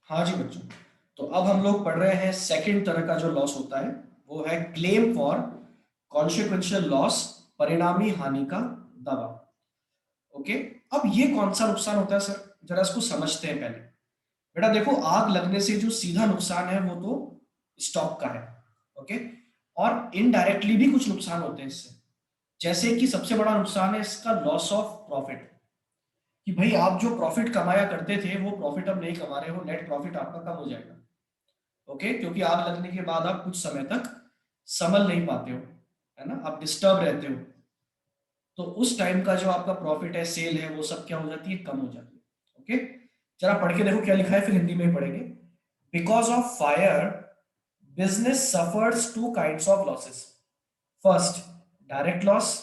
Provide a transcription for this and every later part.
हाँ जी बच्चों, तो अब हम लोग पढ़ रहे हैं सेकंड तरह का जो लॉस होता है, वो है क्लेम फॉर कॉन्सिक्वेंशियल लॉस, परिणामी हानि का दावा। ओके, अब ये कौन सा नुकसान होता है सर, जरा इसको समझते हैं पहले। बेटा देखो, आग लगने से जो सीधा नुकसान है वो तो स्टॉक का है। ओके, और इनडायरेक्टली भी कुछ नुकसान होते हैं इससे। जैसे कि सबसे बड़ा नुकसान है इसका लॉस ऑफ प्रॉफिट, कि भाई आप जो प्रॉफिट कमाया करते थे वो प्रॉफिट अब नहीं कमा रहे हो, नेट प्रॉफिट आपका कम हो जाएगा। ओके, क्योंकि आग लगने के बाद आप कुछ समय तक संभल नहीं पाते हो, है ना, आप डिस्टर्ब रहते हो। तो उस टाइम का जो आपका प्रॉफिट है, सेल है, वो सब क्या हो जाती है, कम हो जाती है। ओके, जरा पढ़ के देखो क्या लिखा है, फिर हिंदी में ही पढ़ेंगे। Because of fire business suffers two kinds of losses. First, direct loss,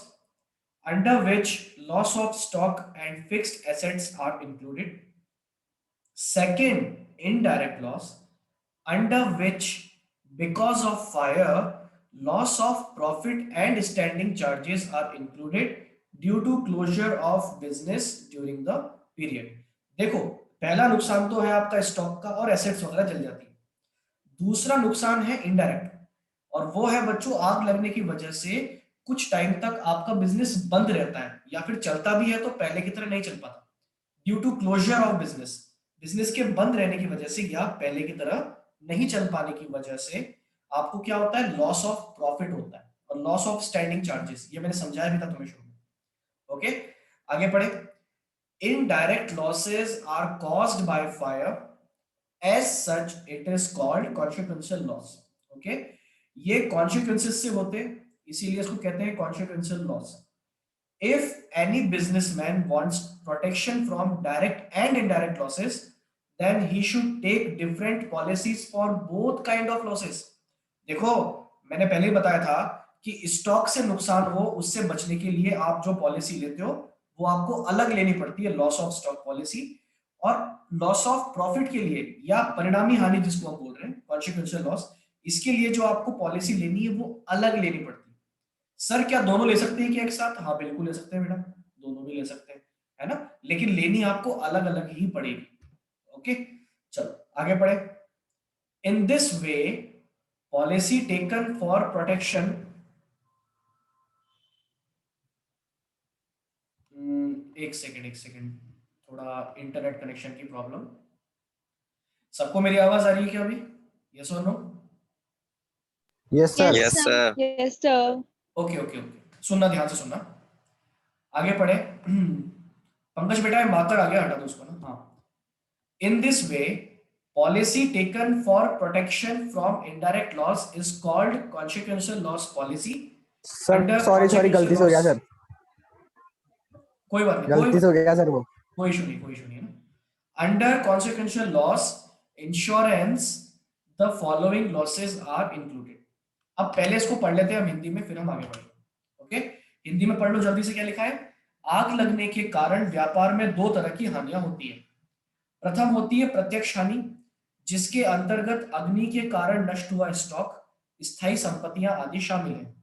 under which loss of stock and fixed assets are included. Second, indirect loss, under which, because of fire, loss of profit and standing charges are included due to closure of business during the period. देखो, पहला नुकसान तो है आपका stock का और assets वगैरह जल जाती है। दूसरा नुकसान है इनडायरेक्ट, और वो है बच्चों आग लगने की वजह से कुछ टाइम तक आपका बिजनेस बंद रहता है, या फिर चलता भी है तो पहले की तरह नहीं चल पाता। Due to closure of business, business के बंद रहने की वजह से या पहले की तरह नहीं चल पाने की वजह से आपको क्या होता है, लॉस ऑफ प्रॉफिट होता है और लॉस ऑफ स्टैंडिंग चार्जेस। ये मैंने समझाया भी था तुम्हें शुरू में। ओके, आगे पढ़े। Indirect losses are caused by fire, as such it is called consequential loss. Okay, ये कॉन्सिक्वेंसेस से होते हैं, इसीलिए इसको कहते हैं consequential loss. If any businessman wants protection from direct and indirect losses, then he should take different policies for both kind of losses. देखो, मैंने पहले ही बताया था कि स्टॉक से नुकसान हो उससे बचने के लिए आप जो पॉलिसी लेते हो वो आपको अलग लेनी पड़ती है, लॉस ऑफ स्टॉक पॉलिसी। और लॉस ऑफ प्रॉफिट के लिए या परिणामी हानि जिसको हम बोल रहे हैं, कॉन्सिक्वेंशियल लॉस, इसके लिए जो आपको पॉलिसी लेनी है वो अलग लेनी पड़ती है। सर क्या दोनों ले सकते हैं क्या एक साथ? हाँ बिल्कुल ले सकते हैं बेटा, दोनों भी ले सकते हैं, है ना, लेकिन लेनी आपको अलग अलग ही पड़ेगी। ओके, चलो आगे बढ़े। In this way policy taken for protection, एक सेकेंड, थोड़ा इंटरनेट कनेक्शन की प्रॉब्लम। सबको मेरी आवाज आ रही है क्या अभी? यस और no? Yes sir. Yes, sir. Yes, sir. Okay okay okay, सुनना ध्यान से सुनना, आगे पढ़े। पंकज बेटा ये मातर आ गया, हटा दो उसको ना। हाँ, in this way policy taken for protection from indirect loss is called consequential loss policy sir under sorry sorry, consequential गलती से हो loss। गया सर, कोई बात नहीं, गलती से हो गया सर वो। कोई इशू नहीं, कोई इशू नहीं है ना। Under consequential loss insurance the following losses are included। अब पहले इसको पढ़ लेते हैं हम हिंदी में, फिर हम आगे बढ़ेंगे। ओके, हिंदी में पढ़ लो जल्दी से, क्या लिखा है। आग लगने के कारण व्यापार में दो तरह की हानियां होती है। प्रथम होती है प्रत्यक्ष हानि, जिसके अंतर्गत अग्नि के कारण नष्ट हुआ स्टॉक, स्थायी संपत्तियां आदि शामिल है।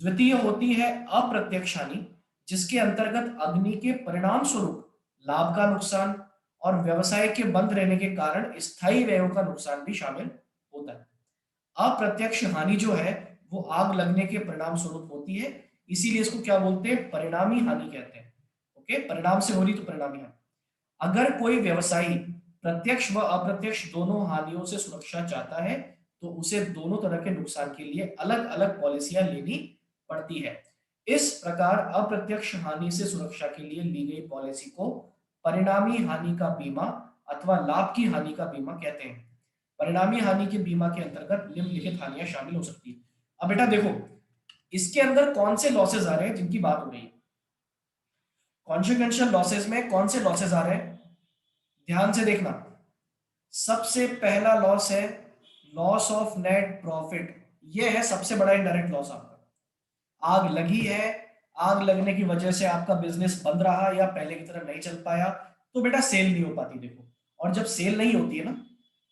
द्वितीय होती है अप्रत्यक्ष हानि, जिसके अंतर्गत अग्नि के परिणाम स्वरूप लाभ का नुकसान और व्यवसाय के बंद रहने के कारण स्थायी व्ययों का नुकसान भी शामिल होता है। अप्रत्यक्ष हानि जो है वो आग लगने के परिणाम स्वरूप होती है, इसीलिए इसको क्या बोलते हैं, परिणामी हानि कहते हैं। ओके, परिणाम से हो रही तो परिणामी हानि। अगर कोई व्यवसायी प्रत्यक्ष व अप्रत्यक्ष दोनों हानियों से सुरक्षा चाहता है तो उसे दोनों तरह के नुकसान के लिए अलग अलग पॉलिसियां लेनी पड़ती है। इस प्रकार अप्रत्यक्ष हानि से सुरक्षा के लिए ली गई पॉलिसी को परिणामी हानि का बीमा अथवा लाभ की हानि का बीमा कहते हैं। परिणामी हानि के बीमा के अंतर्गत निम्नलिखित हानियां शामिल हो सकती है। अब बेटा देखो, इसके अंदर कौन से लॉसेज आ रहे हैं जिनकी बात हो रही है। कॉन्सिक्वेंशियल लॉसेज में कौन से लॉसेज आ रहे हैं, ध्यान से देखना। सबसे पहला लॉस है लॉस ऑफ नेट प्रॉफिट, ये है सबसे बड़ा इनडायरेक्ट लॉस आपका। आग लगी है, आग लगने की वजह से आपका बिजनेस बंद रहा या पहले की तरह नहीं चल पाया, तो बेटा सेल नहीं हो पाती। देखो, और जब सेल नहीं होती है ना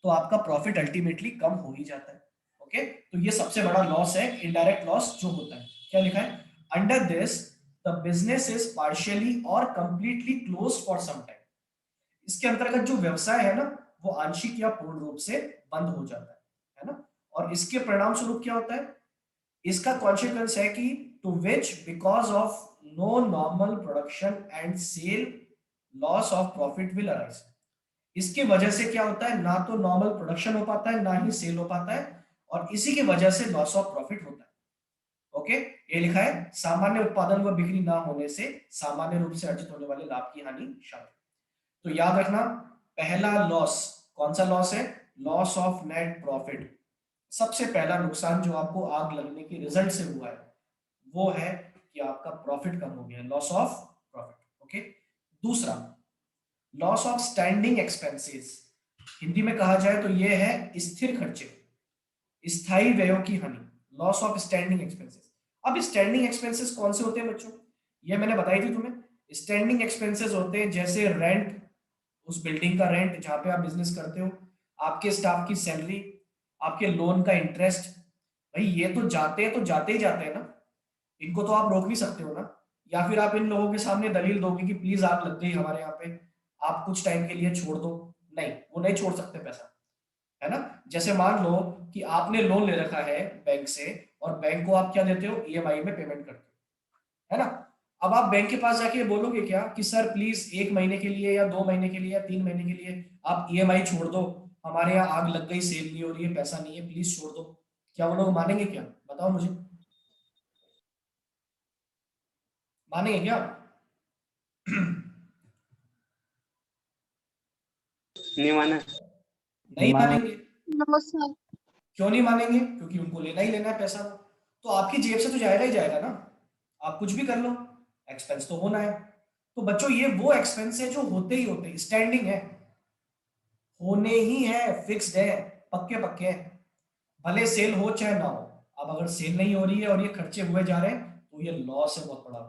तो आपका प्रॉफिट अल्टीमेटली कम हो ही जाता है। ओके, तो ये सबसे बड़ा लॉस है, इनडायरेक्ट लॉस जो होता है। क्या लिखा है, under this the business is partially और completely closed for some time. इसके अंतर्गत जो व्यवसाय है ना वो आंशिक या पूर्ण रूप से बंद हो जाता है ना। और इसके परिणाम स्वरूप क्या होता है, इसका कॉन्सिक्वेंस है कि to which because of no normal production and sale loss of profit will arise. इसकी वजह से क्या होता है, ना तो नॉर्मल प्रोडक्शन हो पाता है, ना ही सेल हो पाता है, और इसी की वजह से लॉस ऑफ प्रॉफिट होता है। ओके, ये लिखा है सामान्य उत्पादन व बिक्री ना होने से सामान्य रूप से अर्जित होने वाले लाभ की हानि शामिल। तो याद रखना, पहला लॉस कौन सा लॉस है, लॉस ऑफ नेट प्रॉफिट। सबसे पहला नुकसान जो आपको आग लगने के रिजल्ट से हुआ है वो है कि आपका प्रॉफिट कम हो गया, लॉस ऑफ प्रॉफिट। ओके, दूसरा loss of standing expenses, Hindi में कहा जाए तो ये है स्थिर खर्चे, स्थायी व्ययों की हानि, लॉस ऑफ स्टैंडिंग एक्सपेंसेस। अब स्टैंडिंग एक्सपेंसेस कौन से होते हैं बच्चों, ये मैंने बताई थी तुम्हें। स्टैंडिंग एक्सपेंसेस होते हैं जैसे रेंट, उस बिल्डिंग का रेंट जहां पे आप बिजनेस करते हो, आपके स्टाफ की सैलरी, आपके लोन का इंटरेस्ट। भाई ये तो जाते हैं, तो जाते ही जाते हैं ना, इनको तो आप रोक नहीं सकते हो ना। या फिर आप इन लोगों के सामने दलील दोगे कि प्लीज आग लग गई हमारे यहाँ पे, आप कुछ टाइम के लिए छोड़ दो। नहीं, वो नहीं छोड़ सकते पैसा, है ना। जैसे मान लो कि आपने लोन ले रखा है बैंक से, और बैंक को आप क्या देते हो, ईएमआई में पेमेंट करते हो, है ना। अब आप बैंक के पास जाके बोलोगे क्या कि सर प्लीज 1 महीने के लिए या 2 महीने के लिए या 3 महीने के लिए आप ईएमआई छोड़ दो, हमारे यहाँ आग लग गई, सेल नहीं हो रही है, पैसा नहीं है, प्लीज छोड़ दो। क्या वो लोग मानेंगे क्या, बताओ मुझे, मानेंगे क्या? नहीं माना। नहीं मा- मानेंगे। No sir. क्यों नहीं मानेंगे, क्योंकि उनको लेना ही लेना है पैसा, तो आपकी जेब से तो जाएगा ही जाएगा ना, आप कुछ भी कर लो, एक्सपेंस तो होना है। तो बच्चों ये वो एक्सपेंस है जो होते ही होते हैं, स्टैंडिंग है, होने ही है, फिक्स्ड है, पक्के पक्के हैं, भले सेल हो चाहे ना हो। अब अगर सेल नहीं हो रही है और ये खर्चे हुए जा रहे हैं तो ये लॉस है बहुत बड़ा।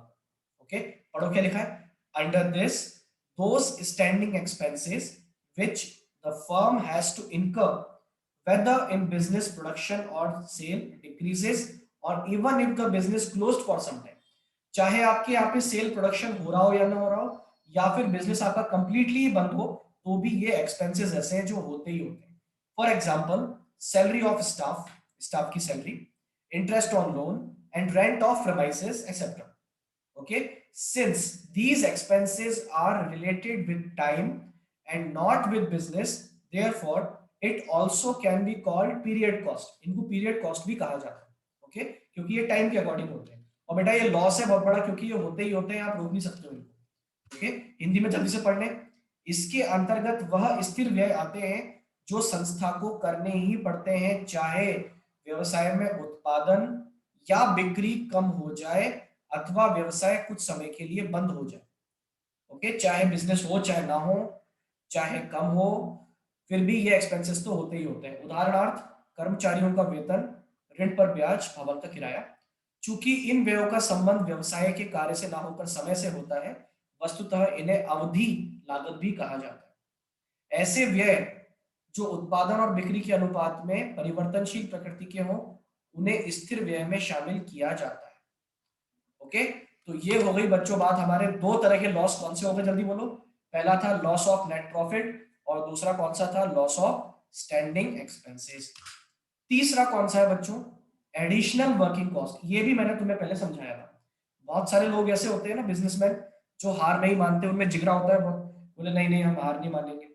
ओके, पढ़ो क्या लिखा है, under this those standing expenses which the firm has to incur whether in business production or sale decreases or even if the business closed for some time। चाहे आपके यहाँ पे सेल प्रोडक्शन हो रहा हो या ना हो रहा हो, या फिर बिजनेस आपका कंप्लीटली बंद हो, तो भी ये एक्सपेंसेस ऐसे हैं जो होते ही होते हैं। For example salary of staff, staff की salary, interest on loan and rent of premises etcetera. Okay, since these expenses are related with time and not with business, therefore it also can be called period cost। इनको period cost भी कहा जाता है। okay? क्योंकि ये time के according होते हैं। और बेटा ये लॉस है बहुत बड़ा, क्योंकि ये होते ही होते हैं, आप रोक नहीं सकते हो इनको। okay? हिंदी में जल्दी से पढ़ लें। इसके अंतर्गत वह स्थिर व्यय आते हैं जो संस्था को करने ही पड़ते हैं, चाहे व्यवसाय में उत्पादन या बिक्री कम हो जाए अथवा व्यवसाय कुछ समय के लिए बंद हो जाए। ओके, चाहे बिजनेस हो चाहे ना हो, चाहे कम हो, फिर भी ये एक्सपेंसेस तो होते ही होते हैं। उदाहरणार्थ कर्मचारियों का वेतन, ऋण पर ब्याज, भवन का किराया। चूंकि इन व्ययों का संबंध व्यवसाय के कार्य से ना होकर समय से होता है, वस्तुतः इन्हें अवधि लागत भी कहा जाता है। ऐसे व्यय जो उत्पादन और बिक्री के अनुपात में परिवर्तनशील प्रकृति के हों, उन्हें स्थिर व्यय में शामिल किया जाता है। ओके, तो ये हो गई बच्चों बात, हमारे दो तरह के लॉस कौन से हो गए, जल्दी बोलो। पहला था लॉस ऑफ नेट प्रॉफिट, और दूसरा कौन सा था, लॉस ऑफ स्टैंडिंग एक्सपेंसेस। तीसरा कौन सा है बच्चों, एडिशनल वर्किंग कॉस्ट। ये भी मैंने तुम्हें पहले समझाया था। बहुत सारे लोग ऐसे होते हैं ना बिजनेसमैन, जो हार नहीं मानते, उनमें जिगरा होता है बहुत, बोले नहीं नहीं हम हार नहीं मानेंगे।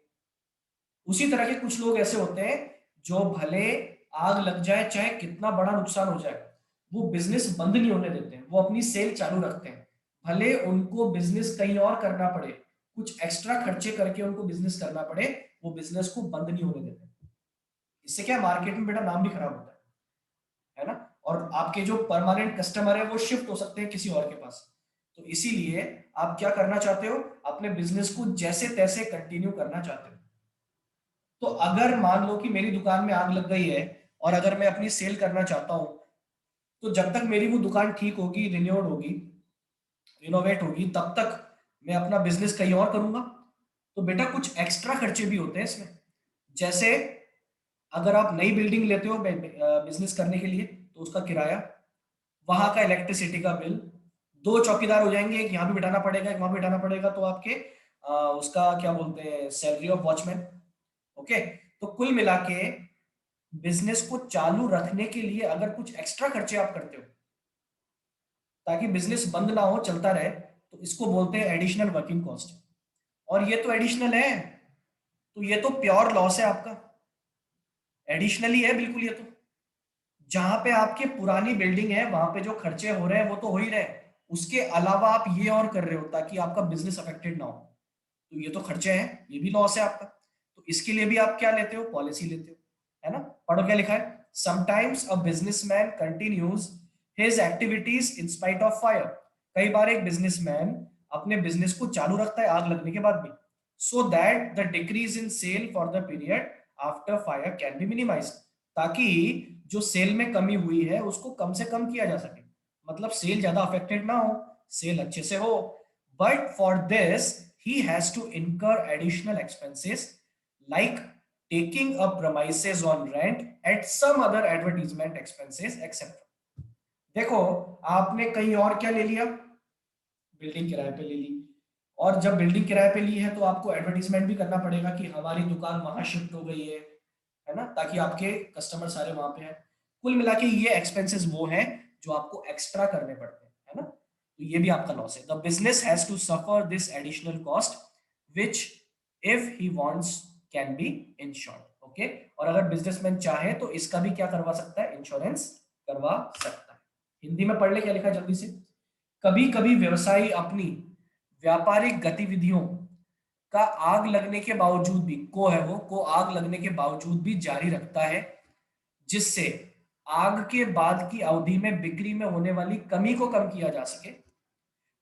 उसी तरह के कुछ लोग ऐसे होते हैं जो भले आग लग जाए, चाहे कितना बड़ा नुकसान हो जाए, वो बिजनेस बंद नहीं होने देते हैं, वो अपनी सेल चालू रखते हैं, भले उनको बिजनेस कहीं और करना पड़े, कुछ एक्स्ट्रा खर्चे करके उनको बिजनेस करना पड़े, वो बिजनेस को बंद नहीं होने देते। इससे क्या, मार्केट में बेटा नाम भी खराब होता है ना, और आपके जो परमानेंट कस्टमर है वो शिफ्ट हो सकते हैं किसी और के पास। तो इसीलिए आप क्या करना चाहते हो, अपने बिजनेस को जैसे तैसे कंटिन्यू करना चाहते हो। तो अगर मान लो कि मेरी दुकान में आग लग गई है, और अगर मैं अपनी सेल करना चाहता हूं, तो जब तक मेरी वो दुकान ठीक होगी, रिन्यूड होगी, रिनोवेट होगी, तब तक मैं अपना बिजनेस कहीं और करूंगा। तो बेटा कुछ एक्स्ट्रा खर्चे भी होते हैं इसमें। जैसे अगर आप नई बिल्डिंग लेते हो बिजनेस करने के लिए, तो उसका किराया, वहां का इलेक्ट्रिसिटी का बिल, दो चौकीदार हो जाएंगे, एक यहाँ भी बिठाना पड़ेगा, एक वहां भी बिठाना पड़ेगा, तो आपके उसका क्या बोलते हैं, सैलरी ऑफ वॉचमैन, ओके, तो कुल मिला के बिजनेस को चालू रखने के लिए अगर कुछ एक्स्ट्रा खर्चे आप करते हो ताकि बिजनेस बंद ना हो, चलता रहे, तो इसको बोलते हैं एडिशनल वर्किंग कॉस्ट। और ये तो एडिशनल है, तो ये तो प्योर लॉस है आपका, एडिशनली है बिल्कुल। ये तो जहां पे आपकी पुरानी बिल्डिंग है वहां पे जो खर्चे हो रहे हैं वो तो हो ही रहे हैं, उसके अलावा आप ये और कर रहे हो ताकि आपका बिजनेस अफेक्टेड ना हो, तो ये तो खर्चे हैं, ये भी लॉस है आपका। तो इसके लिए भी आप क्या लेते हो, पॉलिसी लेते हो, है ना। पढ़ो क्या लिखा है, sometimes a businessman continues his activities in spite of fire. कई बार एक बिजनेसमैन अपने बिजनेस को चालू रखता है आग लगने के बाद भी, so that the decrease in sale for the period after fire can be minimise, ताकि जो सेल में कमी हुई है उसको कम से कम किया जा सके, मतलब सेल ज्यादा अफेक्टेड ना हो, सेल अच्छे से हो। But for this he has to incur additional expenses like taking up premises on rent at some other advertisement expenses etc। देखो, आपने कहीं और क्या ले लिया, बिल्डिंग किराए पे ले ली, और जब बिल्डिंग किराए पे ली है तो आपको एडवर्टीजमेंट भी करना पड़ेगा कि हमारी दुकान वहां शिफ्ट हो गई है ना, ताकि आपके कस्टमर सारे वहां पे हैं। कुल मिला के ये एक्सपेंसेस वो हैं जो आपको एक्स्ट्रा करने पड़ते हैं, है ना, तो ये भी आपका लॉस है। The business has to suffer this additional cost which if he wants can be insured. Okay, और अगर बिजनेसमैन चाहे तो इसका भी क्या करवा सकता है, इंश्योरेंस करवा सकता है। हिंदी में पढ़ ले क्या लिखा है जल्दी से। कभी कभी व्यवसायी अपनी व्यापारिक गतिविधियों का आग लगने के बावजूद भी, को है वो, को आग लगने के बावजूद भी जारी रखता है, जिससे आग के बाद की अवधि में बिक्री में होने वाली कमी को कम किया जा सके,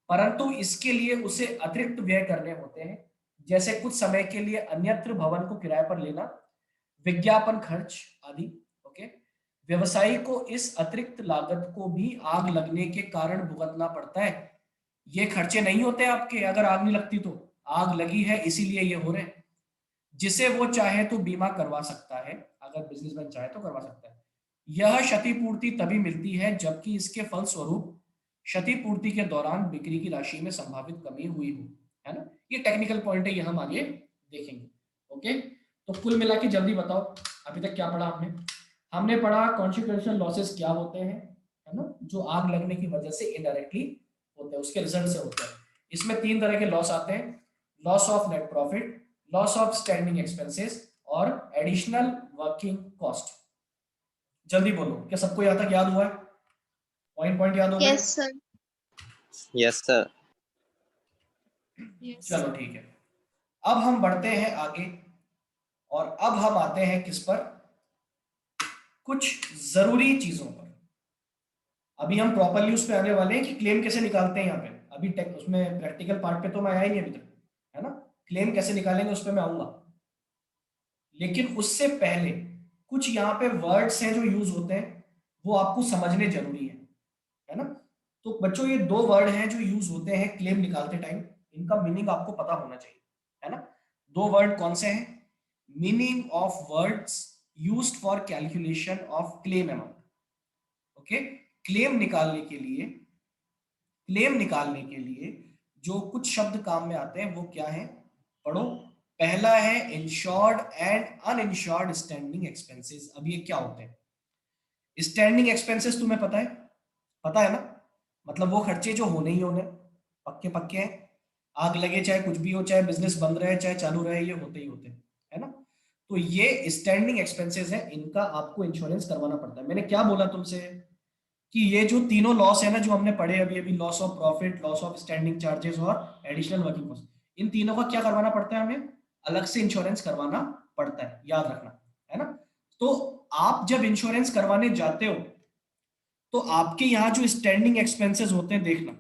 परंतु इसके लिए उसे अतिरिक्त व्यय करने होते हैं, जैसे कुछ समय के लिए अन्यत्र भवन को किराए पर लेना, विज्ञापन खर्च आदि। ओके, व्यवसायी को इस अतिरिक्त लागत को भी आग लगने के कारण भुगतना पड़ता है। ये खर्चे नहीं होते आपके अगर आग नहीं लगती, तो आग लगी है इसीलिए ये हो रहे हैं, जिसे वो चाहे तो बीमा करवा सकता है, अगर बिजनेसमैन चाहे तो करवा सकता है। यह क्षतिपूर्ति तभी मिलती है जबकि इसके फलस्वरूप क्षतिपूर्ति के दौरान बिक्री की राशि में संभावित कमी हुई हो, है ना। ये टेक्निकल पॉइंट है, ये हम आगे देखेंगे। ओके, तो कुल मिला के जल्दी बताओ अभी तक क्या पढ़ा हमने। हमने पढ़ा कॉन्सिक्वेंशियल लॉसेस क्या होते हैं, है ना, जो आग लगने की वजह से इनडायरेक्टली होते हैं, उसके रिजल्ट से होते हैं। इसमें तीन तरह के लॉस आते हैं, loss of net profit, loss of standing expenses और एडिशनल वर्किंग कॉस्ट। जल्दी बोलो, क्या सबको यहाँ तक याद हुआ है, पॉइंट पॉइंट याद हो गए। Yes, sir. Yes sir. Yes. चलो ठीक है, अब हम बढ़ते हैं आगे, और अब हम आते हैं किस पर, कुछ जरूरी चीजों पर। अभी हम प्रॉपरली उस पे आने वाले हैं कि क्लेम कैसे निकालते हैं यहाँ पे, अभी टेक उसमें प्रैक्टिकल पार्ट पे तो मैं आया ही नहीं अभी तक, है ना। क्लेम कैसे निकालेंगे उस पे मैं आऊंगा, लेकिन उससे पहले कुछ यहाँ पे वर्ड्स हैं जो यूज होते हैं, वो आपको समझने जरूरी है ना। तो बच्चों ये दो वर्ड हैं जो यूज होते हैं क्लेम निकालते टाइम, इनका मीनिंग आपको पता होना चाहिए, है ना। दो वर्ड कौन से हैं, meaning of words used for calculation of claim amount. Okay, claim निकालने के लिए, क्लेम निकालने के लिए जो कुछ शब्द काम में आते हैं वो क्या है, पढ़ो। पहला है insured and uninsured standing expenses. अब ये क्या होते हैं, स्टैंडिंग एक्सपेंसेस तुम्हें पता है ना, मतलब वो खर्चे जो होने ही होने, पक्के पक्के हैं, आग लगे चाहे कुछ भी हो, चाहे बिजनेस बंद रहे चाहे चालू रहे, ये होते ही होते हैं, है ना। तो ये स्टैंडिंग एक्सपेंसेस है, इनका आपको इंश्योरेंस करवाना पड़ता है। मैंने क्या बोला तुमसे कि ये जो तीनों लॉस है ना जो हमने पढ़े अभी अभी, loss of profit, loss of standing charges और एडिशनल वर्किंग कॉस्ट, इन तीनों का क्या करवाना पड़ता है, हमें अलग से इंश्योरेंस करवाना पड़ता है, याद रखना, है ना। तो आप जब इंश्योरेंस करवाने जाते हो तो आपके यहाँ जो स्टैंडिंग एक्सपेंसेस होते हैं, देखना,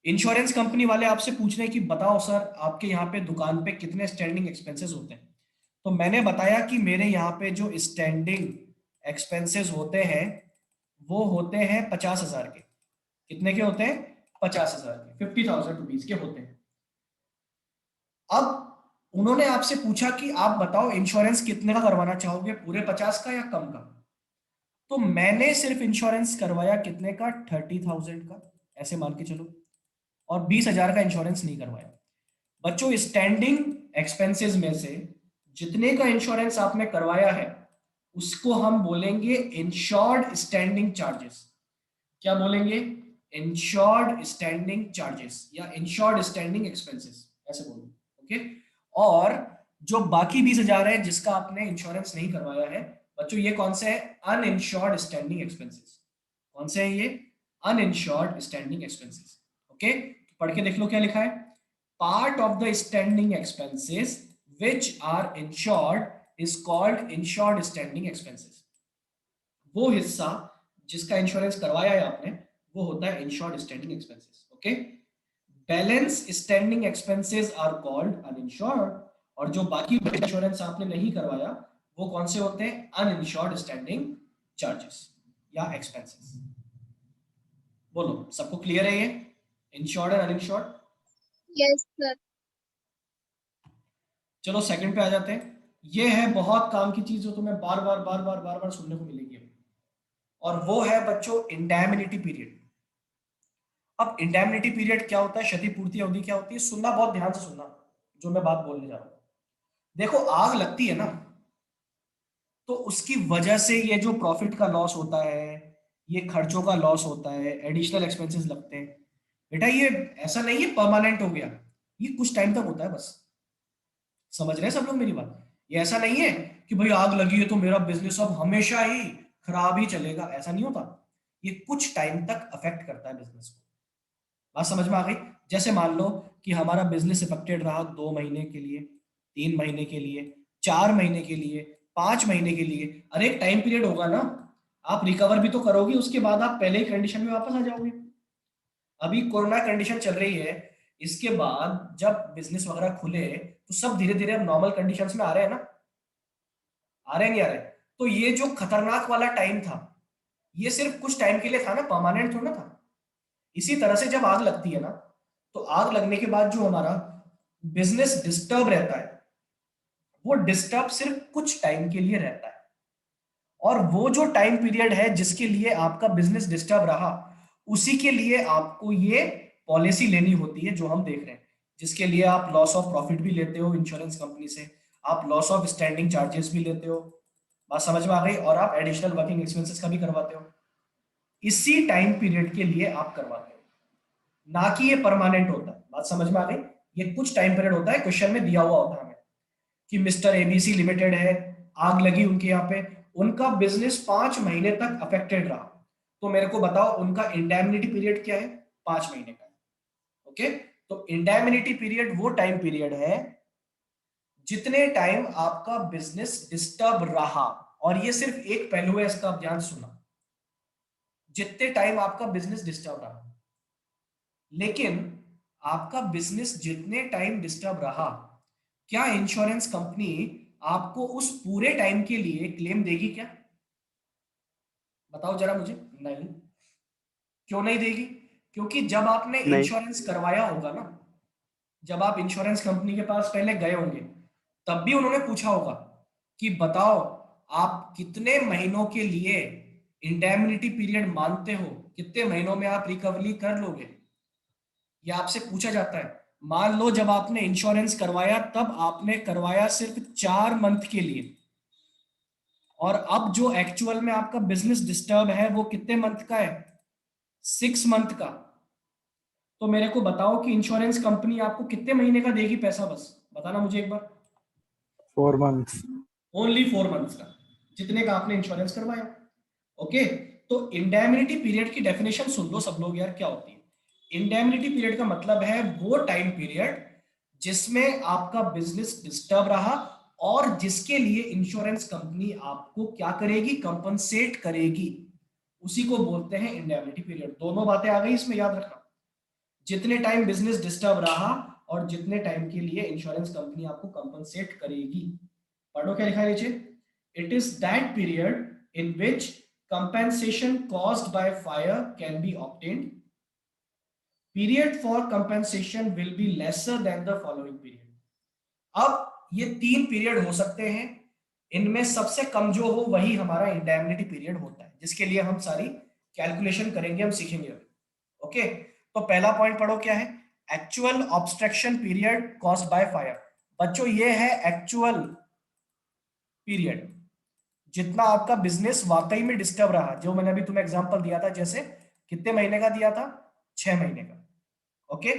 इंश्योरेंस कंपनी वाले आपसे पूछ रहे हैं कि बताओ सर आपके यहाँ पे दुकान पे कितने स्टैंडिंग एक्सपेंसेस होते हैं, तो मैंने बताया कि मेरे यहाँ पे जो स्टैंडिंग एक्सपेंसेस होते हैं वो होते हैं 50,000 के। कितने के होते हैं, 50,000 के, 50,000 रुपीज के होते हैं। अब उन्होंने आपसे पूछा कि आप बताओ इंश्योरेंस कितने का करवाना चाहोगे, पूरे 50 का या कम का। तो मैंने सिर्फ इंश्योरेंस करवाया कितने का, 30,000 का, ऐसे मान के चलो, और 20,000 का इंश्योरेंस नहीं करवाया। बच्चों स्टैंडिंग एक्सपेंसेस में से जितने का इंश्योरेंस आपने करवाया है उसको हम बोलेंगे इंश्योर्ड स्टैंडिंग चार्जेस। क्या बोलेंगे? इंश्योर्ड स्टैंडिंग चार्जेस या इंश्योर्ड स्टैंडिंग एक्सपेंसेस, ऐसे बोलेंगे। ओके। और जो बाकी 20,000 है जिसका आपने इंश्योरेंस नहीं करवाया है बच्चों, ये कौन से है? Uninsured standing expenses. कौन से हैं ये? Uninsured standing expenses. ओके, पढ़ के देख लो क्या लिखा है। Part of the standing expenses which are insured is called insured standing expenses. वो हिस्सा जिसका इंश्योरेंस करवाया है आपने वो होता है insured standing expenses. Okay. Balance standing expenses are called uninsured, और जो बाकी इंश्योरेंस आपने नहीं करवाया वो कौन से होते हैं? अनइंश्योर्ड स्टैंडिंग चार्जेस या एक्सपेंसेस। बोलो, सबको क्लियर है ये इंश्योर्ड और अनइंश्योर्ड? Yes sir. चलो सेकंड पे आ जाते हैं। ये है बहुत काम की चीज जो तुम्हें बार बार बार बार बार बार सुनने को मिलेगी, और वो है बच्चों इंडैमिनिटी पीरियड। अब इंडैमिनिटी पीरियड क्या होता है, क्षतिपूर्ति अवधि क्या होती है? सुनना, बहुत ध्यान से सुनना जो मैं बात बोलने जा रहा हूं। देखो, आग लगती है ना, तो उसकी वजह से ये जो प्रॉफिट का लॉस होता है, ये खर्चों का लॉस होता है, एडिशनल एक्सपेंसेस लगते हैं। बेटा ये ऐसा नहीं है परमानेंट हो गया, ये कुछ टाइम तक होता है बस। समझ रहे हैं सब लोग मेरी बात? ये ऐसा नहीं है कि भाई आग लगी है तो मेरा बिजनेस अब हमेशा ही खराब ही चलेगा, ऐसा नहीं होता। ये कुछ टाइम तक अफेक्ट करता है बिजनेस को। बात समझ में आ गई? जैसे मान लो कि हमारा बिजनेस इफेक्टेड रहा 2 महीने के लिए, 3 महीने के लिए, 4 महीने के लिए, 5 महीने के लिए। अरे एक टाइम पीरियड होगा ना, आप रिकवर भी तो करोगे, उसके बाद आप पहले ही कंडीशन में वापस आ जाओगे। अभी कोरोना कंडीशन चल रही है, इसके बाद जब बिजनेस वगैरह खुले तो सब धीरे धीरे अब नॉर्मल कंडीशंस में आ रहे हैं ना, आ रहे हैं नहीं आ रहे? तो ये जो खतरनाक वाला टाइम था ये सिर्फ कुछ टाइम के लिए था ना, परमानेंट थोड़ा ना था। इसी तरह से जब आग लगती है ना, तो आग लगने के बाद जो हमारा बिजनेस डिस्टर्ब रहता है वो डिस्टर्ब सिर्फ कुछ टाइम के लिए रहता है। और वो जो टाइम पीरियड है जिसके लिए आपका बिजनेस डिस्टर्ब रहा, उसी के लिए आपको ये पॉलिसी लेनी होती है जो हम देख रहे हैं, जिसके लिए आप लॉस ऑफ प्रॉफिट भी लेते हो इंश्योरेंस कंपनी से, आप लॉस ऑफ स्टैंडिंग चार्जेस भी लेते हो। बात समझ में आ गई? और आप एडिशनल वर्किंग एक्सपेंसेस का भी करवाते हो। इसी टाइम पीरियड के लिए आप करवाते हो, ना कि ये परमानेंट होता है। बात समझ में आ गई? ये कुछ टाइम पीरियड होता है, क्वेश्चन में दिया हुआ होता है हमें कि मिस्टर एबीसी लिमिटेड है, आग लगी उनके यहाँ पे, उनका बिजनेस 5 महीने तक अफेक्टेड रहा, तो मेरे को बताओ उनका इंडैमिनिटी पीरियड क्या है? 5 महीने का। ओके। तो इंडैमिनिटी पीरियड वो टाइम पीरियड है जितने टाइम आपका बिजनेस डिस्टर्ब रहा। और ये सिर्फ एक पहलू है इसका, आप ध्यान से सुनना, जितने टाइम आपका बिजनेस डिस्टर्ब रहा। लेकिन आपका बिजनेस जितने टाइम डिस्टर्ब रहा, क्या इंश्योरेंस कंपनी आपको उस पूरे टाइम के लिए क्लेम देगी क्या? बताओ जरा मुझे। नहीं। क्यों नहीं देगी? क्योंकि जब आपने नहीं। इंश्योरेंस करवाया होगा ना, जब आप इंश्योरेंस कंपनी के पास पहले गए होंगे, तब भी उन्होंने पूछा होगा कि बताओ आप कितने महीनों के लिए इंडेमनिटी पीरियड मानते हो, कितने महीनों में आप रिकवरी कर लोगे, ये आपसे पूछा जाता है। मान लो जब आपने इंश्योरेंस करवाया तब आपने करवाया सिर्फ 4 मंथ के लिए, और अब जो एक्चुअल में आपका बिजनेस डिस्टर्ब है वो कितने मंथ का है? 6 मंथ का। तो मेरे को बताओ कि इंश्योरेंस कंपनी आपको कितने महीने का देगी पैसा, बस बताना मुझे एक बार। 4 months. ओनली 4 मंथ्स का, जितने का आपने इंश्योरेंस करवाया। ओके। तो इंडेमनिटी पीरियड की डेफिनेशन सुन लो सब लोग यार, क्या होती है? इंडेमनिटी पीरियड का मतलब है वो टाइम पीरियड जिसमें आपका बिजनेस डिस्टर्ब रहा और जिसके लिए इंश्योरेंस कंपनी आपको क्या करेगी? कंपनसेट करेगी। उसी को बोलते हैं इंडेमनिटी पीरियड। दोनों बातें आ गई इसमें, याद रखना। जितने टाइम बिजनेस डिस्टर्ब रहा और जितने टाइम के लिए इंश्योरेंस कंपनी आपको कंपनसेट करेगी। पढ़ो क्या लिखा है नीचे। It is that period in which compensation caused by fire can be obtained. Period for compensation will be lesser than the following period. अब ये 3 पीरियड हो सकते हैं, इनमें सबसे कम जो हो वही हमारा इंडेमनिटी पीरियड होता है, जिसके लिए हम सारी कैलकुलेशन करेंगे, हम सीखेंगे। ओके। तो पहला पॉइंट पढ़ो क्या है। Actual obstruction period caused by fire. बच्चों ये है एक्चुअल पीरियड, जितना आपका बिजनेस वाकई में डिस्टर्ब रहा, जो मैंने अभी तुम्हें एग्जांपल दिया था, जैसे कितने महीने का दिया था, 6 महीने का। ओके।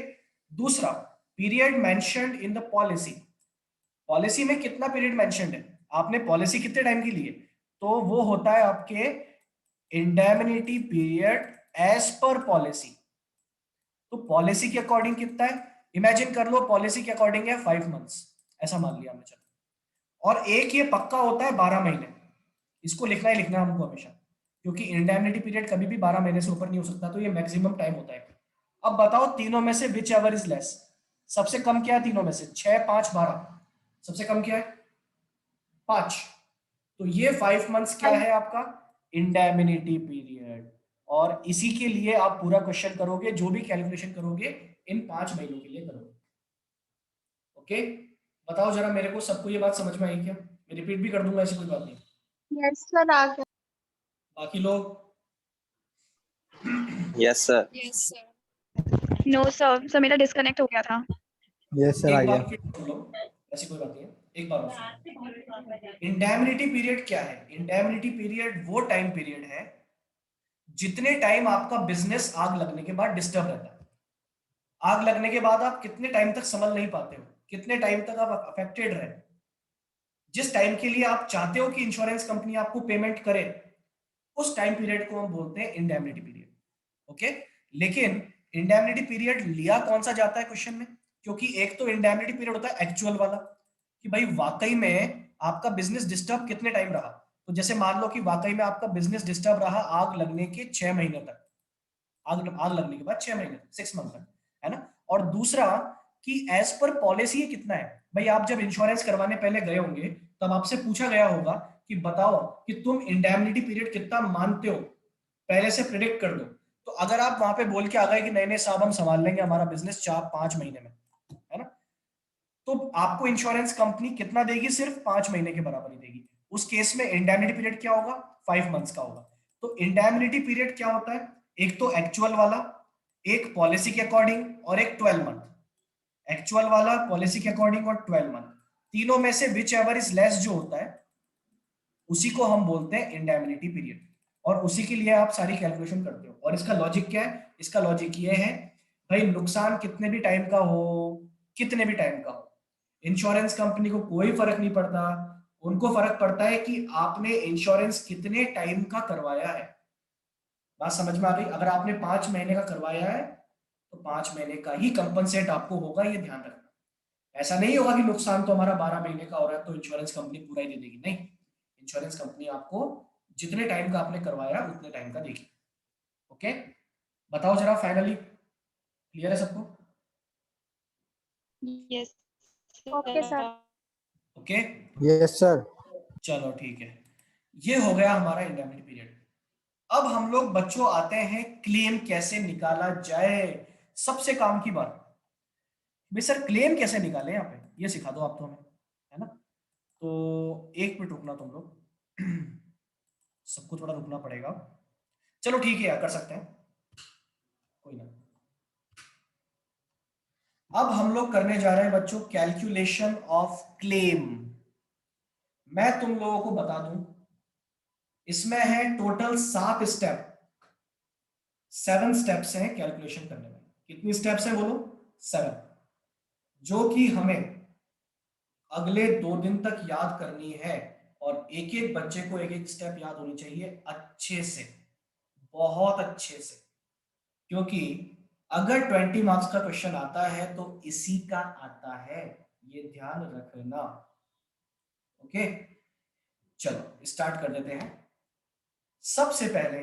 दूसरा, period mentioned in the policy, policy में कितना पीरियड मेंशन्ड है, आपने पॉलिसी कितने टाइम की ली है, तो वो होता है आपके indemnity period as per policy. तो पॉलिसी के अकॉर्डिंग कितना है, इमेजिन कर लो पॉलिसी के अकॉर्डिंग है 5 मंथ्स, ऐसा मान लिया हमने, चलो। और एक ये पक्का होता है 12 महीने, इसको लिखना ही लिखना है हमको हमेशा, क्योंकि इंडेमनिटी पीरियड कभी भी 12 महीने से ऊपर नहीं हो सकता, तो ये मैक्सिमम टाइम होता है। अब बताओ तीनों में से विच एवर इज लेस, सबसे कम क्या है तीनों में से, 6, 5, 12, सबसे कम क्या है, 5। तो ये 5 मंथ्स क्या है आपका इंडेमनिटी पीरियड, और इसी के लिए आप पूरा क्वेश्चन करोगे, जो भी कैलकुलेशन करोगे इन 5 महीनों के लिए करोगे। ओके, बताओ जरा मेरे को, सबको ये बात समझ में आई क्या, मैं रिपीट भी कर दूंगा, ऐसी कोई बात नहीं। यस सर, आ गया। बाकी लोग Yes, sir. Yes sir. No sir, sir मेरा डिस्कनेक्ट हो गया था। यस सर, आ एक बार गया। फिर सुन लो, ऐसी कोई बात नहीं है, एक बार और सुनो। इंडेमनिटी पीरियड क्या है, इंडेमनिटी पीरियड वो टाइम पीरियड है जितने टाइम आपका बिजनेस आग लगने के बाद डिस्टर्ब रहता है। आग लगने के बाद आप कितने टाइम तक संभल नहीं पाते हो, कितने टाइम तक आप अफेक्टेड रहे, जिस टाइम के लिए आप चाहते हो कि इंश्योरेंस कंपनी आपको पेमेंट करे, उस टाइम पीरियड को हम बोलते हैं इंडेमनिटी पीरियड। ओके। लेकिन इंडेमनिटी पीरियड लिया कौन सा जाता है क्वेश्चन में, क्योंकि एक तो इंडेमनिटी पीरियड होता है एक्चुअल वाला, कि भाई वाकई में आपका बिजनेस डिस्टर्ब कितने टाइम रहा, तो जैसे मान लो कि वाकई में आपका बिजनेस डिस्टर्ब रहा आग लगने के 6 महीने तक, आग आग लगने के बाद 6 महीने, 6 मंथ तक, है ना। और दूसरा कि एज पर पॉलिसी ये कितना है, भाई आप जब इंश्योरेंस करवाने पहले गए होंगे तब आपसे पूछा गया होगा कि बताओ कि तुम इंडेमनिटी पीरियड कितना मानते हो, पहले से प्रिडिक्ट कर दो। तो अगर आप वहां पे बोल के आ गए कि नहीं नहीं साहब हम संभाल लेंगे हमारा बिजनेस 4-5 महीने में, है ना, तो आपको इंश्योरेंस कंपनी कितना देगी, सिर्फ 5 महीने के बराबर ही देगी। उस केस में इंडेमनिटी पीरियड क्या होगा, 5 मंथ्स का होगा। तो इंडेमनिटी पीरियड क्या होता है, एक तो एक्चुअल वाला, एक पॉलिसी के अकॉर्डिंग, और एक 12 मंथ। एक्चुअल वाला, पॉलिसी के अकॉर्डिंग और 12 मंथ, तीनों में से विच एवर इज लेस जो होता है उसी को हम बोलते हैं इंडेमनिटी पीरियड, और उसी के लिए आप सारी कैलकुलेशन करते हो। और इसका लॉजिक क्या है, इसका लॉजिक ये है भाई नुकसान कितने भी टाइम का हो, कितने भी टाइम का हो, इंश्योरेंस कंपनी को कोई फर्क नहीं पड़ता, उनको फर्क पड़ता है कि आपने इंश्योरेंस कितने टाइम का करवाया है। बात समझ में आ गई, अगर आपने 5 महीने का करवाया है तो 5 महीने का ही कंपनसेट आपको होगा, ये ध्यान रखना। ऐसा नहीं होगा कि नुकसान तो हमारा 12 महीने का हो रहा है तो इंश्योरेंस कंपनी पूरा ही दे देगी, नहीं, इंश्योरेंस कंपनी आपको जितने टाइम का आपने करवाया उतने टाइम का देगी। ओके, बताओ जरा फाइनली, क्लियर है सबको? Yes okay sir. Okay, yes sir. चलो ठीक है, ये हो गया हमारा इंडेमनिटी पीरियड। अब हम लोग बच्चों आते हैं क्लेम कैसे निकाला जाए, सबसे काम की बात। भाई सर क्लेम कैसे निकाले यहाँ पे, ये सिखा दो आप तो हमें, है ना। तो 1 मिनट रुकना तुम लोग, सबको थोड़ा रुकना पड़ेगा। चलो ठीक है यार, कर सकते हैं, कोई ना। अब हम लोग करने जा रहे हैं बच्चों कैलकुलेशन ऑफ क्लेम। मैं तुम लोगों को बता दूं, इसमें है टोटल 7 स्टेप, 7 स्टेप्स हैं कैलकुलेशन करने में। कितनी स्टेप्स हैं बोलो, 7, जो कि हमें अगले 2 दिन तक याद करनी है, और एक एक बच्चे को एक एक स्टेप याद होनी चाहिए अच्छे से, बहुत अच्छे से, क्योंकि अगर 20 मार्क्स का क्वेश्चन आता है तो इसी का आता है, ये ध्यान रखना। ओके, चलो स्टार्ट कर देते हैं। सबसे पहले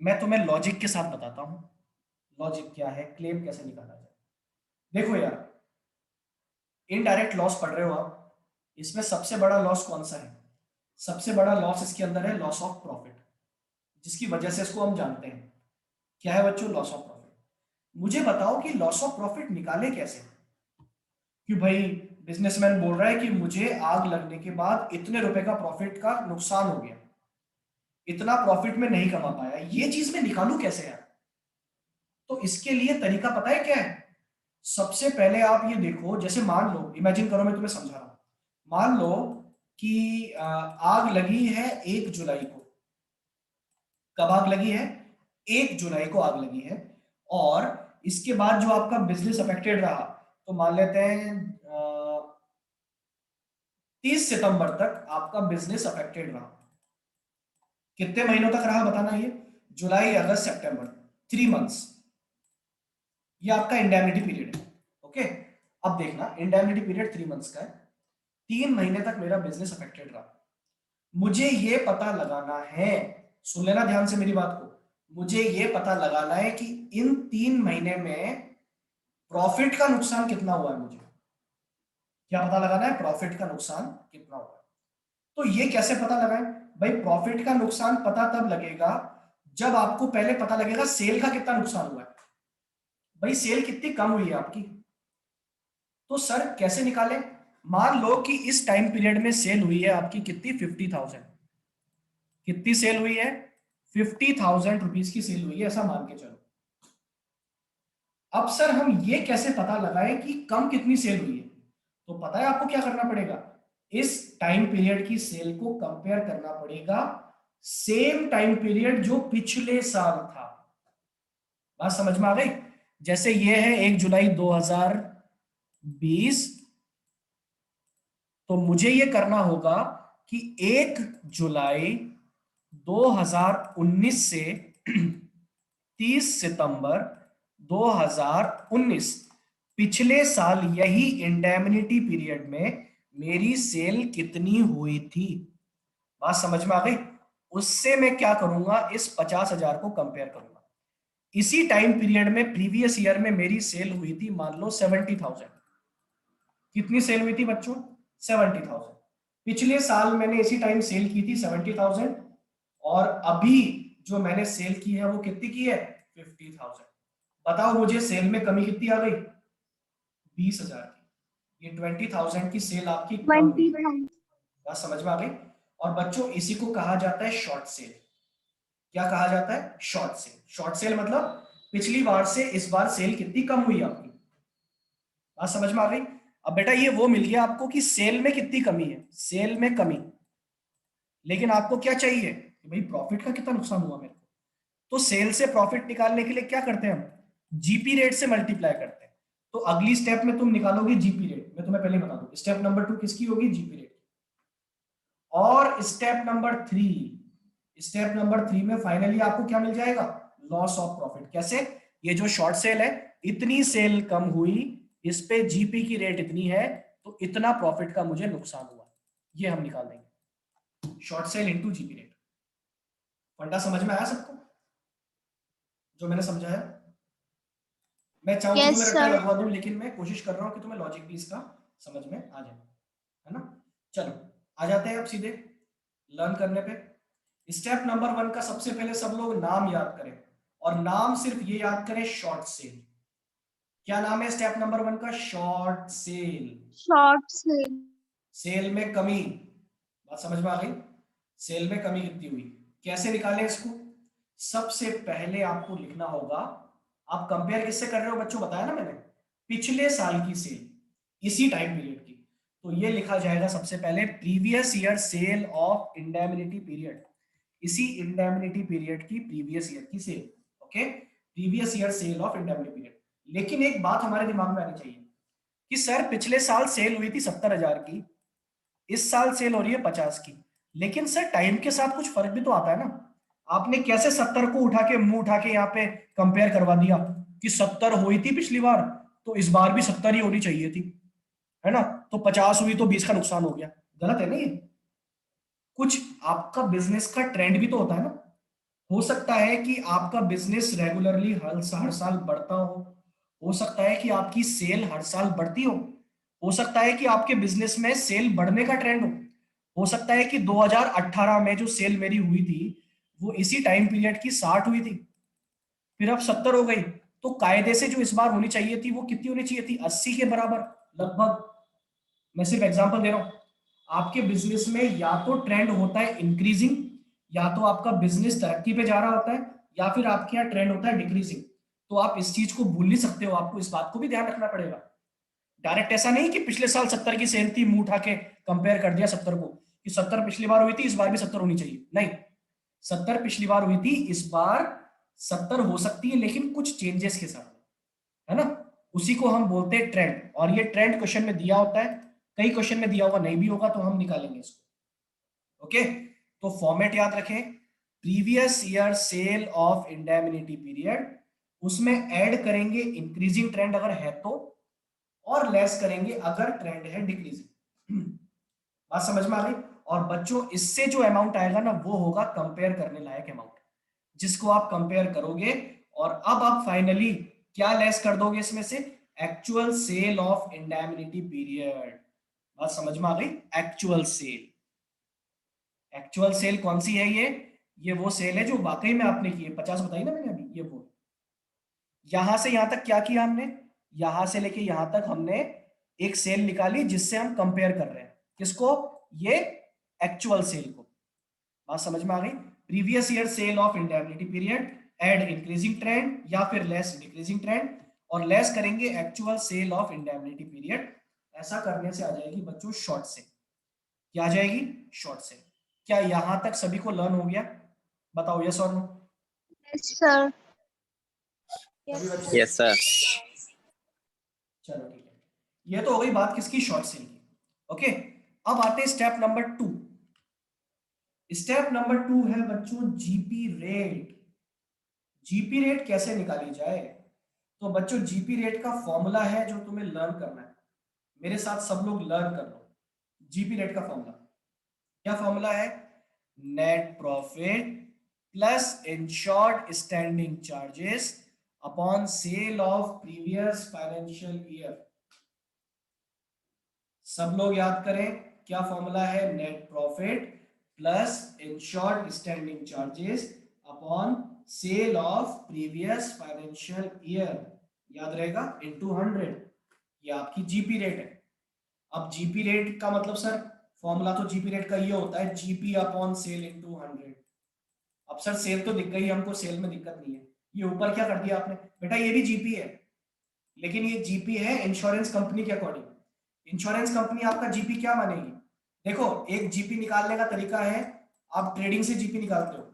मैं तुम्हें लॉजिक के साथ बताता हूं, लॉजिक क्या है, क्लेम कैसे निकाला जाए। देखो यार, इनडायरेक्ट लॉस पढ़ रहे हो आप, इसमें सबसे बड़ा लॉस कौन सा है, सबसे बड़ा लॉस इसके अंदर है लॉस ऑफ प्रॉफिट, जिसकी वजह से इसको हम जानते हैं। क्या है बच्चों, लॉस ऑफ प्रॉफिट। मुझे बताओ कि लॉस ऑफ प्रॉफिट निकाले कैसे, कि भाई बिजनेसमैन बोल रहा है कि मुझे आग लगने के बाद इतने रुपए का प्रॉफिट का नुकसान हो गया, इतना प्रॉफिट में नहीं कमा पाया, ये चीज मैं निकालूं कैसे यार। तो इसके लिए तरीका पता है क्या है, सबसे पहले आप ये देखो, जैसे मान लो, इमेजिन करो मैं तुम्हें समझा रहा हूं, मान लो कि आग लगी है 1 जुलाई को। कब आग लगी है? 1 जुलाई को आग लगी है। और इसके बाद जो आपका बिजनेस अफेक्टेड रहा, तो मान लेते हैं 30 सितंबर तक आपका बिजनेस अफेक्टेड रहा। कितने महीनों तक रहा बताना ये? जुलाई, अगस्त, सितंबर, 3 मंथ्स। ये आपका इंडेमनिटी पीरियड है। ओके, अब देखना, इंडेमनिटी पीरियड 3 मंथ्स का है। 3 महीने तक मेरा बिजनेस अफेक्टेड रहा। मुझे ये पता लगाना है, सुन लेना ध्यान से मेरी बात को, मुझे ये पता लगाना है कि इन 3 महीने में प्रॉफिट का नुकसान कितना हुआ है। मुझे क्या पता लगाना है? प्रॉफिट का नुकसान कितना हुआ है। तो ये कैसे पता लगाएं भाई? प्रॉफिट का नुकसान पता तब लगेगा जब आपको पहले पता लगेगा सेल का कितना नुकसान हुआ है। भाई सेल कितनी कम हुई है आपकी, तो सर कैसे निकालें? मान लो कि इस टाइम पीरियड में सेल हुई है आपकी कितनी? 50,000। कितनी सेल हुई है? 50,000 रुपीज की सेल हुई है, ऐसा मान के चलो। अब सर हम ये कैसे पता लगाएं कि कम कितनी सेल हुई है? तो पता है आपको क्या करना पड़ेगा? इस टाइम पीरियड की सेल को कंपेयर करना पड़ेगा सेम टाइम पीरियड जो पिछले साल था। बात समझ में आ गई? जैसे ये है 1 जुलाई 2020, तो मुझे ये करना होगा कि 1 जुलाई 2019 से 30 सितंबर 2019, पिछले साल यही इंडेमनिटी पीरियड में मेरी सेल कितनी हुई थी। बात समझ में आ गई? उससे मैं क्या करूंगा, इस 50,000 को कंपेयर करूंगा। इसी टाइम पीरियड में प्रीवियस ईयर में मेरी सेल हुई थी मान लो 70,000। कितनी सेल हुई थी बच्चों? 70,000। पिछले साल मैंने इसी टाइम सेल की थी 70,000, और अभी जो मैंने सेल की है वो कितनी की है? 50,000। बताओ मुझे सेल में कमी कितनी आ गई? 20,000 की। ये 20,000 की सेल आपकी कम हुई। बात समझ में आ गई? और बच्चों इसी को कहा जाता है शॉर्ट सेल। क्या कहा जाता है? Short cell. शॉर्ट सेल मतलब पिछली बार से इस बार सेल कितनी कम हुई आपकी। बात समझ में आ गई? अब बेटा ये वो मिल गया आपको कि सेल में कितनी कमी है, सेल में कमी। लेकिन आपको क्या चाहिए कि भाई प्रॉफिट का कितना नुकसान हुआ मेरे को। तो सेल से प्रॉफिट निकालने के लिए क्या करते हैं हम? जीपी रेट से मल्टीप्लाई करते हैं। तो अगली स्टेप में तुम निकालोगे जीपी रेट। मैं तुम्हें पहले बता दूं, स्टेप नंबर 2 किसकी होगी? GP rate. और स्टेप नंबर 3 में फाइनली आपको क्या मिल जाएगा? Loss of profit. कैसे? ये जो शॉर्ट सेल है, इतनी सेल कम हुई, इस पे जीपी की रेट इतनी है, तो इतना प्रॉफिट का मुझे नुकसान हुआ। ये हम निकाल देंगे, short sale into GP rate. फंडा समझ में आया सबको जो मैंने समझाया? मैं चाहूँ तो Yes, तुम्हें रट्टा sir. लगवा दूं, लेकिन मैं कोशिश कर रहा हूं कि तुम्हें लॉजिक भी इसका समझ में आ जाए, है ना? चलो आ जाते हैं अब सीधे लर्न करने पे। स्टेप नंबर 1 का सबसे पहले सब लोग नाम याद करें, और नाम सिर्फ ये याद करें, शॉर्ट सेल। क्या नाम है स्टेप नंबर 1 का? Short sale. Short sale. Sale में कमी। बात समझ में आ गई? सेल में कमी कितनी हुई, कैसे निकालें इसको? सबसे पहले आपको लिखना होगा, आप कंपेयर किससे कर रहे हो बच्चों? बताया ना मैंने, पिछले साल की सेल, इसी टाइम पीरियड की। तो ये लिखा जाएगा सबसे पहले previous year sale of indemnity period. इसी इंडेमनिटी पीरियड की प्रीवियस ईयर की सेल। ओके, previous year sale of indemnity period. लेकिन एक बात हमारे दिमाग में आनी चाहिए कि सर पिछले साल सेल हुई थी 70,000 की, इस साल सेल हो रही है 50 की। लेकिन सर टाइम के साथ कुछ फर्क भी तो आता है ना। आपने कैसे 70 को उठा के मुंह उठा के यहाँ पे कंपेयर करवा दिया कि 70 हुई थी पिछली बार, तो इस बार भी 70 ही होनी चाहिए थी, है ना? तो 50 हुई तो 20 का नुकसान हो गया। गलत है ना ये? कुछ आपका बिजनेस का ट्रेंड भी तो होता है ना। हो सकता है कि आपका बिजनेस रेगुलरली हर साल बढ़ता हो सकता है कि आपकी सेल हर साल बढ़ती हो सकता है कि आपके बिजनेस में सेल बढ़ने का ट्रेंड हो सकता है कि 2018 में जो सेल मेरी हुई थी वो इसी टाइम पीरियड की 60 हुई थी, फिर अब 70 हो गई। तो कायदे से जो इस बार होनी चाहिए थी वो कितनी होनी चाहिए थी? 80 के बराबर लगभग। मैं सिर्फ एग्जांपल दे रहा हूं। आपके बिजनेस में या तो ट्रेंड होता है इंक्रीजिंग, या तो आपका बिजनेस तरक्की पे जा रहा होता है, या फिर आपके यहाँ ट्रेंड होता है डिक्रीजिंग। तो आप इस चीज को भूल नहीं सकते हो, आपको इस बात को भी ध्यान रखना पड़ेगा। डायरेक्ट ऐसा नहीं कि पिछले साल 70 की सेल थी, मुंह उठा के कंपेयर कर दिया 70 को कि 70 पिछली बार हुई थी, इस बार भी 70 होनी चाहिए। नहीं, 70 पिछली बार हुई थी, इस बार 70 हो सकती है लेकिन कुछ चेंजेस के साथ, है ना। उसी को हम बोलते हैं ट्रेंड, और ये ट्रेंड क्वेश्चन में दिया होता है, कई क्वेश्चन में दिया होगा, नहीं भी होगा तो हम निकालेंगे इसको। ओके, तो फॉर्मेट याद रखें, previous year sale of indemnity period, उसमें ऐड करेंगे इंक्रीजिंग ट्रेंड अगर है तो, और लेस करेंगे अगर ट्रेंड है डिक्रीजिंग। बात समझ में आ गई। और बच्चों इससे जो अमाउंट आएगा ना वो होगा कंपेयर करने लायक अमाउंट, जिसको आप कंपेयर करोगे। और अब आप फाइनली क्या लेस कर दोगे इसमें से, actual sale of indemnity period. बात समझ में आ गई। एक्चुअल सेल, एक्चुअल सेल कौन सी है ये वो सेल है जो वाकई में आपने की है, 50 बताई ना मैंने अभी, ये वो। यहां से यहां तक क्या किया हमने, यहां से लेके यहां तक हमने एक सेल निकाली जिससे हम कंपेयर कर रहे हैं, किसको, ये एक्चुअल सेल को। बात समझ में आ गई। Previous year sale of indemnity period, add increasing trend या फिर लेस डिक्रीजिंग ट्रेंड, और लेस करेंगे actual sale of indemnity period. ऐसा करने से आ जाएगी बच्चों शॉर्ट सेल। क्या आ जाएगी, शॉर्ट सेल। क्या यहां तक सभी को लर्न हो गया, बताओ यस और नो। Yes, sir. सभी Yes. बच्चे, Yes, sir. चलो ठीक है, ये तो हो गई बात किसकी, शॉर्ट सेल की। ओके, अब आते हैं स्टेप नंबर 2। स्टेप नंबर 2 है बच्चों जीपी रेट। जीपी रेट कैसे निकाली जाए, तो बच्चों जीपी रेट का फॉर्मूला है जो तुम्हें लर्न करना है, मेरे साथ सब लोग लर्न कर लो। जीपी रेट का फॉर्मूला क्या, फॉर्मूला है net profit plus insured standing charges upon sale of previous financial year. सब लोग याद करें, क्या फॉर्मूला है, net profit plus insured standing charges upon sale of previous financial year, याद रहेगा, इनटू 100। ये आपकी जीपी रेट है। अब जीपी रेट का मतलब सर, फॉर्मूला तो जीपी रेट का ये होता है जीपी अपॉन सेल इनटू 100। अब सर सेल तो दिख गई हमको, सेल में दिक्कत नहीं है। ये ऊपर क्या कर दिया आपने बेटा, ये भी जीपी है, लेकिन ये जीपी है इंश्योरेंस कंपनी के अकॉर्डिंग। इंश्योरेंस कंपनी आपका जीपी क्या मानेगी, देखो एक जीपी निकालने का तरीका है, आप ट्रेडिंग से जीपी निकालते हो।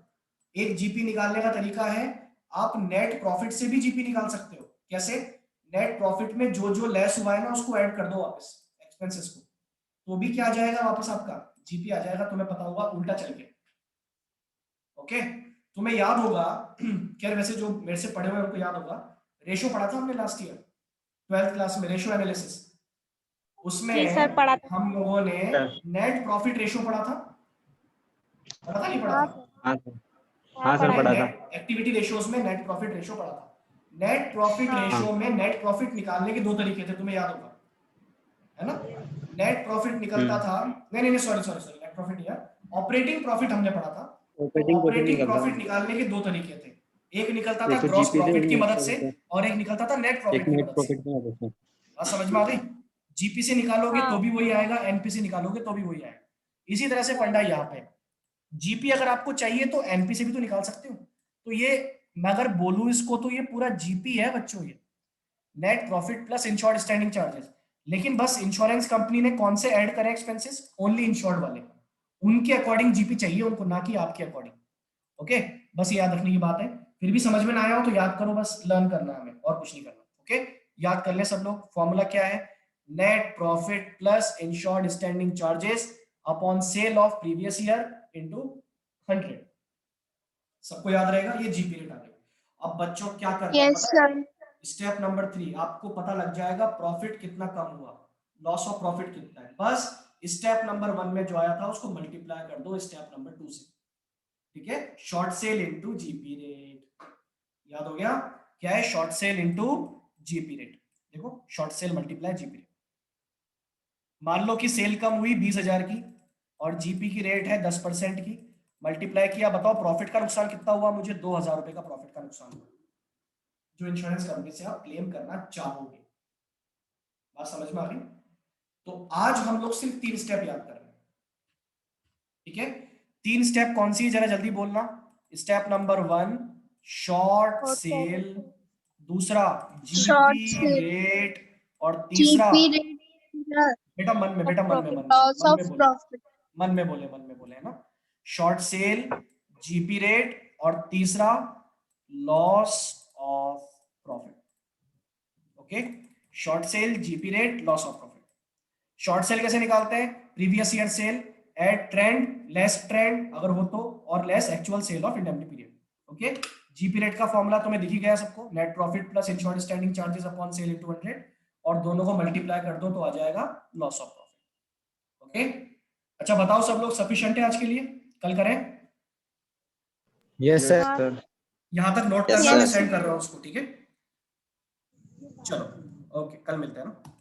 एक जीपी निकालने का तरीका है, आप नेट प्रॉफिट से भी जीपी निकाल सकते हो। कैसे, नेट प्रॉफिट में जो जो लेस हुआ है ना उसको ऐड कर दो वापस एक्सपेंसेस को, तो भी क्या आ जाएगा वापस, आपका जीपी आ जाएगा। तुम्हें पता होगा उल्टा चल के। ओके, तुम्हें याद होगा क्या, वैसे जो मेरे से पढ़े हुए उनको याद होगा, रेशो पढ़ा था हमने लास्ट ईयर 12th क्लास में, रेशो एनालिसिस। उसमें जी सर, पढ़ा था। हम लोगों ने नेट प्रॉफिट रेशो पढ़ा था, पढ़ा था नहीं पढ़ा हाँ था, सर, हाँ सर, हाँ हाँ सर, पढ़ा पढ़ा था। था। एक्टिविटी रेशियोज में नेट प्रॉफिट रेशो पढ़ा था। नेट प्रॉफिट हाँ। रेशो में नेट प्रॉफिट निकालने के दो तरीके थे, तुम्हें याद होगा, है ना। नेट प्रॉफिट निकलता था, नहीं नहीं sorry sorry sorry, net profit यार, ऑपरेटिंग प्रॉफिट हमने पढ़ा था। तो ऑपरेटिंग प्रॉफिट ऑपरेटिंग निकलता प्रॉफिट है, निकालने के दो तरीके थे, एक निकलता था एक तो ग्रॉस जीपी से प्रॉफिट की नेट मदद से, प्रॉफिट से, और एक निकलता था नेट एक प्रॉफिट की नेट मदद से। प्रॉफिट की मदद से। बात समझ में आ गई। जीपी से निकालोगे तो हाँ। भी वही आएगा, एनपी से निकालोगे तो भी वही आएगा। इसी तरह से फंडा यहाँ पे, जीपी अगर आपको चाहिए तो एनपी से भी तो निकाल सकते हो। तो ये मैं अगर बोलूं इसको तो ये पूरा जीपी है बच्चों, ये net profit plus insured standing charges. लेकिन बस इंश्योरेंस कंपनी ने कौन से ऐड करे एक्सपेंसेस, ओनली इंश्योर्ड वाले, उनके अकॉर्डिंग जीपी चाहिए उनको, ना कि आपके अकॉर्डिंग। ओके, बस याद रखने की बात है। फिर भी समझ में ना आया हो तो याद करो, बस लर्न करना है हमें और कुछ नहीं करना। ओके, याद कर ले सब लोग, फॉर्मूला क्या है, net profit plus insured standing charges upon sale of previous year into 100। सबको याद रहेगा, ये जीपी रेट आ गई। अब बच्चों क्या करना है यस पता है, सर। स्टेप नंबर 3 आपको पता लग जाएगा प्रॉफिट कितना कम हुआ, लॉस ऑफ प्रॉफिट कितना है। बस स्टेप नंबर 1 में जो आया था उसको मल्टीप्लाई कर दो स्टेप नंबर 2 से। ठीक है, short sale into GP rate, याद हो गया क्या है, short sale into GP rate. देखो short sale multiply GP rate, मान लो कि सेल कम हुई 20,000 की और जीपी की रेट है 10% की, मल्टीप्लाई किया, बताओ प्रॉफिट का नुकसान कितना हुआ, मुझे 2,000 रुपए का प्रॉफिट का नुकसान हुआ, जो इंश्योरेंस कंपनी से आप क्लेम करना चाहोगे। बात समझ में आ गई। तो आज हम लोग सिर्फ 3 स्टेप याद कर रहे हैं। ठीक है, 3 स्टेप कौन सी है जरा जल्दी बोलना। स्टेप नंबर 1 शॉर्ट और सेल, दूसरा शॉर्ट जीपी सेल, रेट, और तीसरा जीपी रेट, बेटा मन में, बेटा मन में, लॉस मन ऑफ में बोले, प्रॉफिट। मन में बोले है ना। शॉर्ट सेल, जीपी रेट, और तीसरा loss of profit. Okay, short sale, GP rate, loss of profit. Short sale कैसे निकालते हैं? Previous year sale at trend less trend अगर हो तो, और less actual sale of indemnity period. Okay, GP rate का फॉर्मूला तुम्हें दिख ही गया सबको, net profit plus insured standing charges upon sale into 100, और दोनों को मल्टीप्लाई कर दो तो आ जाएगा लॉस ऑफ प्रॉफिट। ओके, अच्छा बताओ सब लोग सफिशिएंट है आज के लिए? कल करें? Yes sir. सर। यहां तक नोट Yes, करना, मैं sir. सेंड कर रहा हूं उसको, ठीक है? चलो, ओके, कल मिलते हैं ना।